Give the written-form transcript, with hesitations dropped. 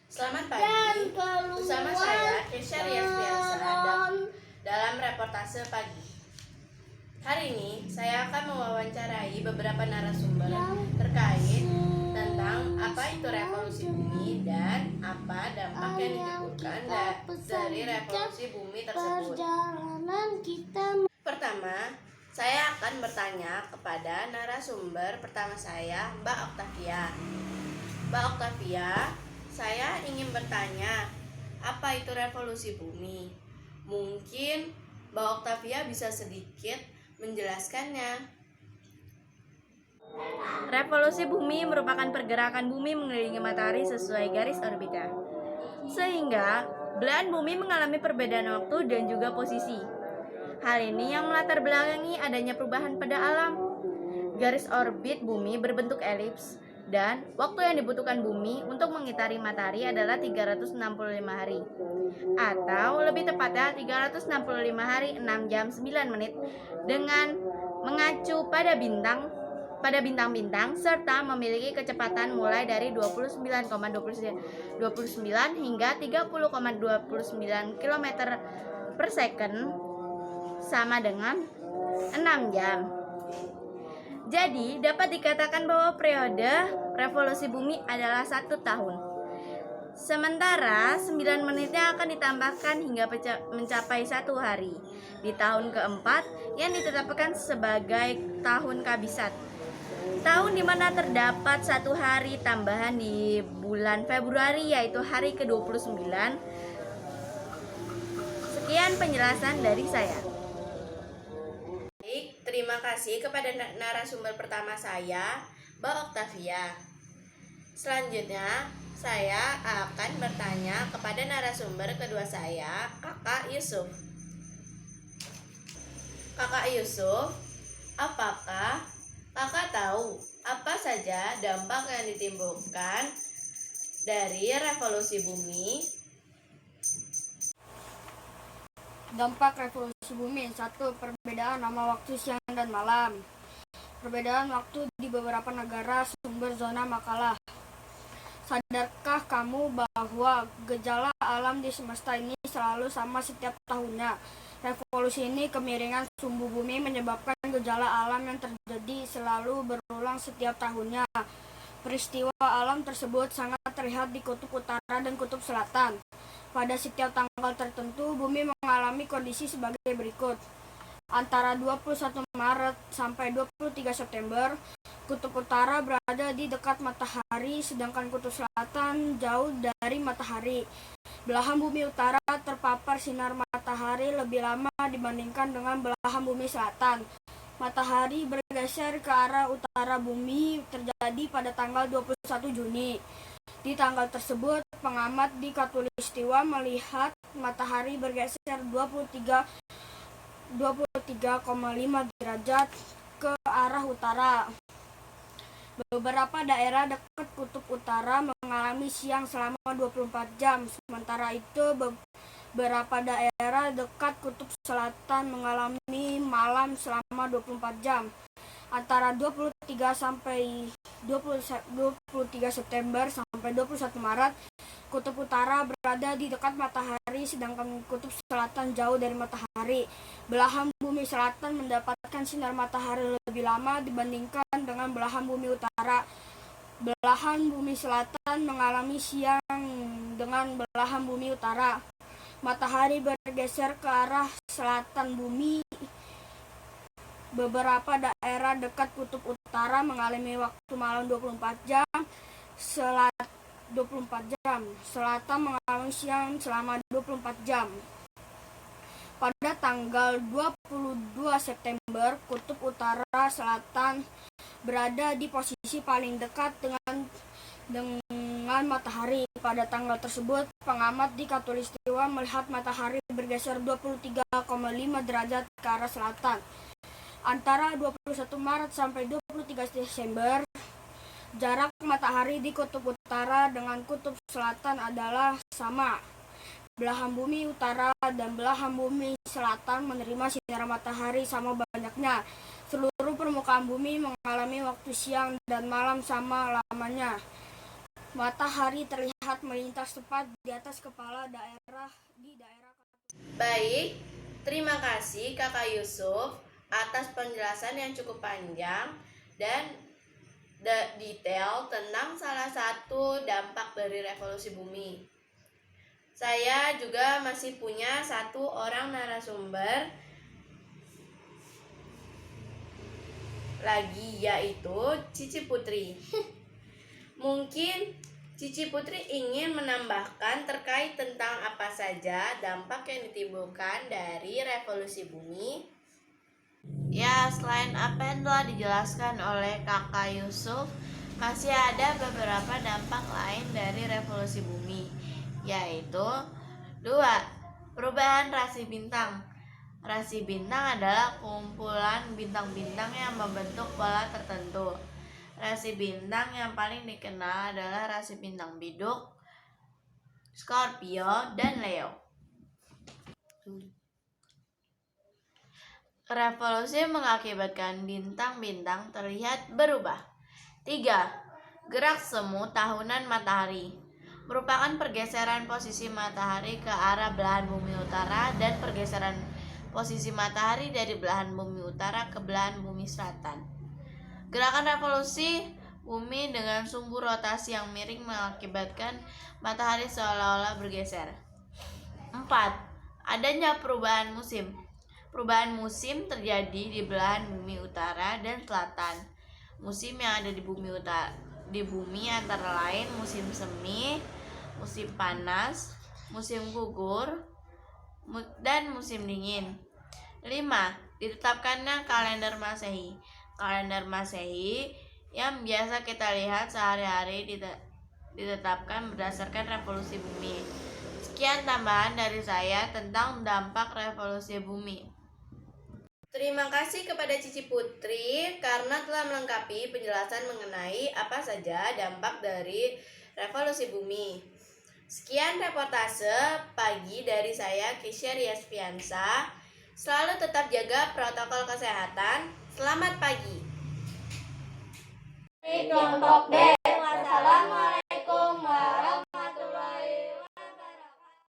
Selamat pagi, bersama saya Kesha Riasviasa dalam reportase pagi. Hari ini saya akan mewawancarai beberapa narasumber terkait tentang apa itu revolusi bumi dan apa dampak yang ditimbulkan dari revolusi bumi tersebut. Pertama, saya akan bertanya kepada narasumber pertama saya, Mbak Octavia. Mbak Octavia, saya ingin bertanya, apa itu revolusi bumi? Mungkin Mbak Octavia bisa sedikit menjelaskannya. Revolusi bumi merupakan pergerakan bumi mengelilingi matahari sesuai garis orbita, sehingga belahan bumi mengalami perbedaan waktu dan juga posisi. Hal ini yang melatar belakangi adanya perubahan pada alam. Garis orbit bumi berbentuk elips, dan waktu yang dibutuhkan bumi untuk mengitari matahari adalah 365 hari, atau lebih tepatnya 365 hari 6 jam 9 menit, dengan mengacu pada bintang-bintang serta memiliki kecepatan mulai dari 29,29 hingga 30,29 km per second, sama dengan 6 jam. Jadi dapat dikatakan bahwa periode revolusi bumi adalah 1 tahun. Sementara 9 menitnya akan ditambahkan hingga mencapai 1 hari di tahun keempat yang ditetapkan sebagai tahun kabisat. Tahun di mana terdapat 1 hari tambahan di bulan Februari, yaitu hari ke-29. Sekian penjelasan dari saya. Terima kasih kepada narasumber pertama saya, Mbak Octavia. Selanjutnya, saya akan bertanya kepada narasumber kedua saya, Kakak Yusuf. Kakak Yusuf, apakah Kakak tahu apa saja dampak yang ditimbulkan dari revolusi bumi? Dampak revolusi bumi. 1. Perbedaan nama waktu siang dan malam. Perbedaan waktu di beberapa negara. Sumber zona makalah. Sadarkah kamu bahwa gejala alam di semesta ini selalu sama setiap tahunnya? Revolusi ini, kemiringan sumbu bumi, menyebabkan gejala alam yang terjadi selalu berulang setiap tahunnya. Peristiwa alam tersebut sangat terlihat di kutub utara dan kutub selatan. Pada setiap tanggal tertentu, bumi mengalami kondisi sebagai berikut. Antara 21 Maret sampai 23 September, kutub utara berada di dekat matahari, sedangkan kutub selatan jauh dari matahari. Belahan bumi utara terpapar sinar matahari lebih lama dibandingkan dengan belahan bumi selatan. Matahari bergeser ke arah utara bumi terjadi pada tanggal 21 Juni. Di tanggal tersebut, pengamat di Khatulistiwa melihat matahari bergeser 23,5 derajat ke arah utara. Beberapa daerah dekat kutub utara mengalami siang selama 24 jam, sementara itu beberapa daerah dekat kutub selatan mengalami malam selama 24 jam. Antara 23 September sampai 21 Maret, kutub utara berada di dekat matahari, sedangkan kutub selatan jauh dari matahari. Belahan bumi selatan mendapatkan sinar matahari lebih lama dibandingkan dengan belahan bumi utara. Belahan bumi selatan mengalami siang dengan belahan bumi utara. Matahari bergeser ke arah selatan bumi. Beberapa daerah dekat kutub utara mengalami waktu malam 24 jam, 24 jam. Selatan mengalami siang selama 24 jam. Pada tanggal 22 September, kutub utara selatan berada di posisi paling dekat dengan matahari. Pada tanggal tersebut, pengamat di Khatulistiwa melihat matahari bergeser 23,5 derajat ke arah selatan. Antara 21 Maret sampai 23 Desember, jarak matahari di kutub utara dengan kutub selatan adalah sama. Belahan bumi utara dan belahan bumi selatan menerima sinar matahari sama banyaknya. Seluruh permukaan bumi mengalami waktu siang dan malam sama lamanya. Matahari terlihat melintas tepat di atas kepala di daerah. Baik, terima kasih Kakak Yusuf atas penjelasan yang cukup panjang dan detail tentang salah satu dampak dari revolusi bumi. Saya juga masih punya satu orang narasumber lagi, yaitu Cici Putri. Mungkin Cici Putri ingin menambahkan terkait tentang apa saja dampak yang ditimbulkan dari revolusi bumi. Ya, selain apa yang telah dijelaskan oleh Kakak Yusuf, masih ada beberapa dampak lain dari revolusi bumi, yaitu 2. Perubahan rasi bintang. Rasi bintang adalah kumpulan bintang-bintang yang membentuk pola tertentu. Rasi bintang yang paling dikenal adalah rasi bintang biduk, Scorpio, dan Leo. Revolusi mengakibatkan bintang-bintang terlihat berubah. 3. Gerak semu tahunan matahari merupakan pergeseran posisi matahari ke arah belahan bumi utara dan pergeseran posisi matahari dari belahan bumi utara ke belahan bumi selatan. Gerakan revolusi bumi dengan sumbu rotasi yang miring mengakibatkan matahari seolah-olah bergeser. 4. Adanya perubahan musim. Perubahan musim terjadi di belahan bumi utara dan selatan. Musim yang ada di bumi antara lain musim semi, musim panas, musim gugur, dan musim dingin. 5. Ditetapkannya kalender Masehi. Kalender Masehi yang biasa kita lihat sehari-hari ditetapkan berdasarkan revolusi bumi. Sekian tambahan dari saya tentang dampak revolusi bumi. Terima kasih kepada Cici Putri karena telah melengkapi penjelasan mengenai apa saja dampak dari revolusi bumi. Sekian reportase pagi dari saya, Kisha Riasfiansa. Selalu tetap jaga protokol kesehatan. Selamat pagi. Kelompok D.